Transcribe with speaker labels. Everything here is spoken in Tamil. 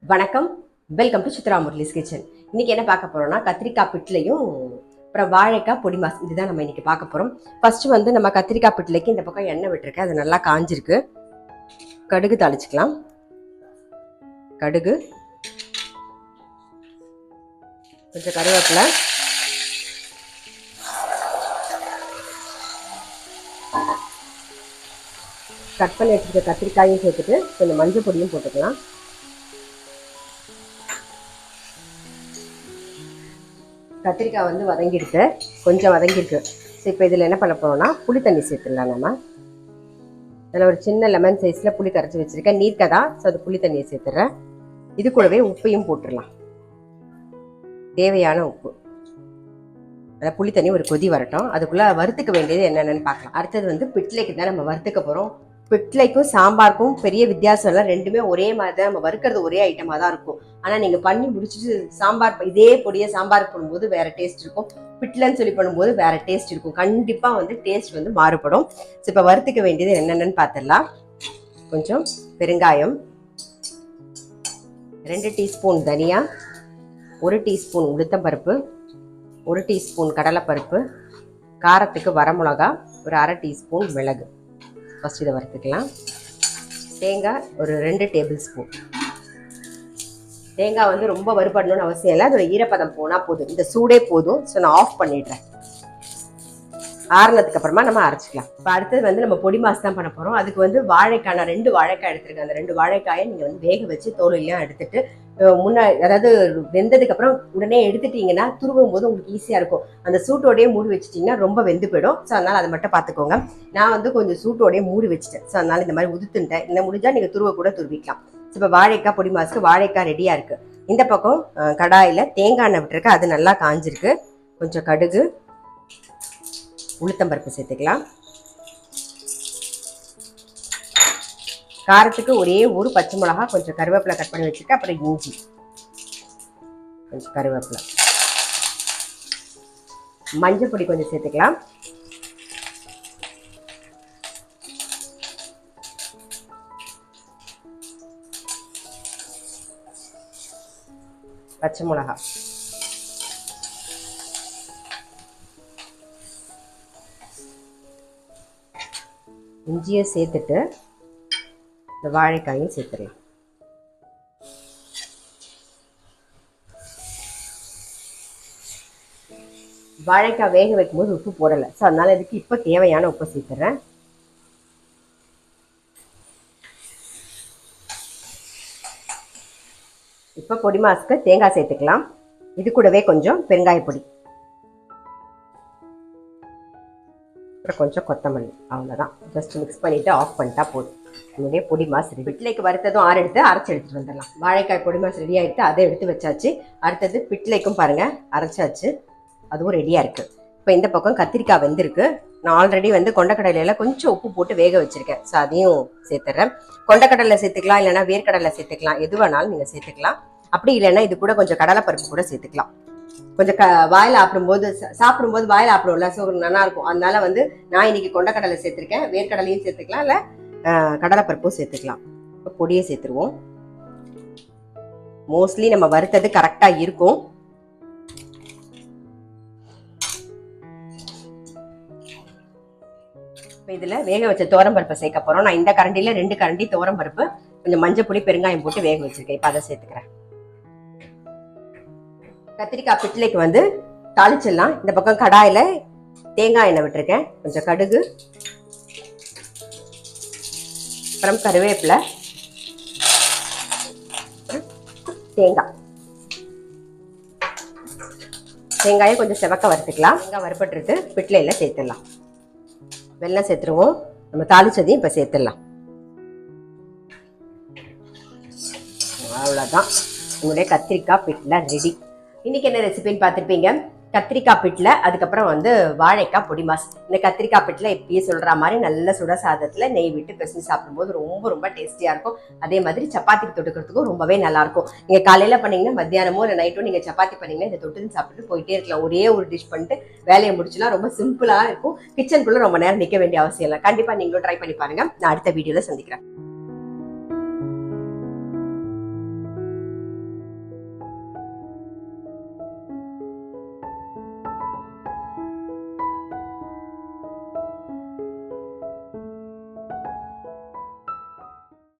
Speaker 1: வணக்கம், welcome to Chitra Murali's kitchen. இன்னைக்கு என்ன பார்க்க போறோம்னா கத்திரிக்காய் பிட்லையும் அப்புறம் வாழைக்காய் பொடி மாஸ் இதுதான் நம்ம இன்னைக்கு பார்க்க போறோம். ஃபர்ஸ்ட் வந்து நம்ம கத்திரிக்காய் பிட்லைக்கு இந்த பக்கம் எண்ணெய் விட்டுருக்கேன், அது நல்லா காஞ்சிருக்கு. கடுகு தாளிச்சுக்கலாம். கடுகு, கொஞ்சம் கருவேப்பிலை, கட் பண்ணி வச்சுருக்க கத்திரிக்காயும் சேர்த்துட்டு கொஞ்சம் மஞ்சள் பொடியும் போட்டுக்கலாம். கத்திரிக்காய் வந்து வதங்கிடுச்சு, கொஞ்சம் வதங்கிருக்கு. ஸோ இப்போ இதில் என்ன பண்ண போகிறோம்னா புளி தண்ணி சேர்த்துடலாம். நம்ம அதில் ஒரு சின்ன லெமன் சைஸில் புளி கரைச்சி வச்சுருக்கேன், நீர்க்கதா. ஸோ அது புளி தண்ணியை சேர்த்துட்றேன். இது கூடவே உப்பையும் போட்டுடலாம், தேவையான உப்பு. அதில் புளி தண்ணி ஒரு கொதி வரட்டும், அதுக்குள்ளே வறுத்துக்க வேண்டியது என்னென்னு பார்க்கலாம். அடுத்தது வந்து பிட்லைக்கு தான் நம்ம வறுத்துக்க போகிறோம். பிட்லைக்கும் சாம்பாருக்கும் பெரிய வித்தியாசம் இல்லை, ரெண்டுமே ஒரே மாதிரி தான். நம்ம வறுக்கிறது ஒரே ஐட்டமாக தான் இருக்கும். ஆனால் நீங்கள் பண்ணி முடிச்சுட்டு சாம்பார் இதே பொடியை சாம்பார் பண்ணும்போது வேறு டேஸ்ட் இருக்கும், பிட்லைன்னு சொல்லி பண்ணும்போது வேறு டேஸ்ட் இருக்கும். கண்டிப்பாக வந்து டேஸ்ட் வந்து மாறுபடும். ஸோ இப்போ வறுத்துக்க வேண்டியது என்னென்னு பார்த்துடலாம். கொஞ்சம் பெருங்காயம், 2 டீஸ்பூன் தனியா, 1 டீஸ்பூன் உளுத்தம்பருப்பு, 1 டீஸ்பூன் கடலைப்பருப்பு, காரத்துக்கு வரமிளகா, ஒரு 1/2 டீஸ்பூன் மிளகு. ஃபஸ்ட் இதை வறுத்துக்கலாம். தேங்காய் ஒரு 2 டேபிள் ஸ்பூன். தேங்காய் வந்து ரொம்ப வறுபடணும்னு அவசியம் இல்லை, அதோட ஈரப்பதம் போனால் போதும், இந்த சூடே போதும். ஸோ நான் ஆஃப் பண்ணிடுறேன். ஆறுனதுக்கு அப்புறமா நம்ம அரைச்சிக்கலாம். இப்போ அடுத்தது வந்து நம்ம பொடி மாஸ் தான் பண்ண போகிறோம். அதுக்கு வந்து வாழைக்காய், நான் 2 வாழைக்காய் எடுத்துருக்கேன். அந்த 2 வாழைக்காயை நீங்கள் வந்து வேக வச்சு தோலையும் எடுத்துட்டு அதாவது வெந்ததுக்கு அப்புறம் உடனே எடுத்துட்டீங்கன்னா துருவும் போது உங்களுக்கு ஈஸியாக இருக்கும். அந்த சூட்டோடையே மூடி வச்சுட்டிங்கன்னா ரொம்ப வெந்து போயிடும். ஸோ அதனால் அதை மட்டும் பார்த்துக்கோங்க. நான் வந்து கொஞ்சம் சூட்டோடையே மூடி வச்சுட்டேன். ஸோ அதனால் இந்த மாதிரி உதுத்துட்டேன். இல்லை முடிஞ்சால் நீங்கள் துருவ கூட துருவிக்கலாம். ஸோ இப்போ வாழைக்காய் பொடி மாசுக்கு வாழைக்காய் ரெடியாக இருக்குது. இந்த பக்கம் கடாயில் தேங்காய் எண்ணெய் விட்டுருக்கு, அது நல்லா காஞ்சிருக்கு. கொஞ்சம் கடுகு, உளுத்தம்பருப்பு சேர்த்துக்கலாம். காரத்துக்கு ஒரே ஒரு பச்சை மிளகா, கொஞ்சம் கருவேப்பிலை கட் பண்ணி வச்சுட்டு, அப்புறம் இஞ்சி, கொஞ்சம் கருவேப்பிலை, மஞ்சள் பொடி கொஞ்சம் சேர்த்துக்கலாம். பச்சை மிளகா, இஞ்சியை சேர்த்துட்டு இந்த வாழைக்காயும் சேர்த்துடலாம். வாழைக்காய் வேக வைக்கும்போது உப்பு போடலை, ஸோ அதனால இதுக்கு இப்போ தேவையான உப்பு சேர்த்துறேன். இப்போ பொடி மாசுக்கு தேங்காய் சேர்த்துக்கலாம். இது கூடவே கொஞ்சம் பெருங்காய பொடி, அப்புறம் கொஞ்சம் கொத்தமல்லி. அவ்வளோதான், ஜஸ்ட் மிக்ஸ் பண்ணிவிட்டு ஆஃப் பண்ணிட்டா போதும். என்னுடைய பொடி மாஸ் ரெடி. பிட்லைக்கு வறுத்ததும் எடுத்து அரைச்சி எடுத்துகிட்டு வந்துடலாம். வாழைக்காய் பொடி மாஸ் ரெடி ஆகிட்டு அதை எடுத்து வச்சாச்சு. அடுத்தது பிட்லைக்கும் பாருங்கள் அரைச்சாச்சு, அதுவும் ரெடியாக இருக்குது. இப்போ இந்த பக்கம் கத்திரிக்காய் வெந்திருக்கு. நான் ஆல்ரெடி வந்து கொண்டக்கடலையில் கொஞ்சம் உப்பு போட்டு வேக வச்சுருக்கேன். ஸோ அதையும் சேர்த்துட்றேன். கொண்டக்கடலை சேர்த்துக்கலாம், இல்லைனா வேர்க்கடலை சேர்த்துக்கலாம், எது வேணாலும் நீங்கள் சேர்த்துக்கலாம். அப்படி இல்லைன்னா இது கூட கொஞ்சம் கடலைப்பருப்பு கூட சேர்த்துக்கலாம். கொஞ்சம் வாயில் சாப்பிடும்போது வாயில் ஆப்பிடும்ல, ஸோ நல்லா இருக்கும். அதனால வந்து நான் இன்னைக்கு கொண்டக்கடலை சேர்த்துருக்கேன். வேர்க்கடலையும் சேர்த்துக்கலாம், இல்லை கடலைப்பருப்பும் சேர்த்துக்கலாம். இப்போ பொடியை சேர்த்துருவோம். மோஸ்ட்லி நம்ம வறுத்தது கரெக்டாக இருக்கும். இப்போ இதில் வேக வச்ச துவரம்பருப்பை சேர்க்க போகிறோம். நான் இந்த கரண்டியில் 2 கரண்டி துவரம்பருப்பு, கொஞ்சம் மஞ்சள் பொடி, பெருங்காயம் போட்டு வேக வச்சிருக்கேன். இப்போ அதை சேர்த்துக்கிறேன். கத்திரிக்காய் பிட்லைக்கு வந்து தாளிச்சிடலாம். இந்த பக்கம் கடாயில் தேங்காய் எண்ணெய் விட்டுருக்கேன். கொஞ்சம் கடுகு, அப்புறம் கருவேப்பிலை, தேங்காயை கொஞ்சம் செவக்க வறுத்துக்கலாம். தேங்காய் வறுப்பட்டுட்டு பிட்லையில் சேர்த்துடலாம். வெல்லம் சேர்த்துருவோம். நம்ம தாளிச்சதையும் இப்போ சேர்த்துடலாம். அவ்வளோதான், உங்களுடைய கத்திரிக்காய் பிட்லை ரெடி. இன்னைக்கு என்ன ரெசிபின்னு பார்த்துருப்பீங்க. கத்திரிக்காய் பிட்டில், அதுக்கப்புறம் வந்து வாழைக்காய் பொடி மாஸ். இந்த கத்திரிக்காய் பிட்டில் எப்பயே சொல்கிற மாதிரி நல்ல சுட சாதத்தில் நெய் விட்டு பிசைஞ்சு சாப்பிடும்போது ரொம்ப ரொம்ப டேஸ்டியாக இருக்கும். அதே மாதிரி சப்பாத்திக்கு தொட்டுக்கிறதுக்கும் ரொம்பவே நல்லாயிருக்கும். நீங்கள் காலையில் பண்ணிங்கன்னா மத்தியானமோ இல்லை நைட்டோ நீங்கள் சப்பாத்தி பண்ணிங்கன்னா இதை தொட்டுன்னு சாப்பிட்டு போயிட்டே இருக்கலாம். ஒரே ஒரு டிஷ் பண்ணிட்டு வேலையை முடிச்சுலாம். ரொம்ப சிம்பிளாக இருக்கும். கிச்சனுக்குள்ளே ரொம்ப நேரம் நிற்க வேண்டிய அவசியம் இல்லை. கண்டிப்பாக நீங்களும் ட்ரை பண்ணி பாருங்கள். நான் அடுத்த வீடியோவில் சந்திக்கிறேன்.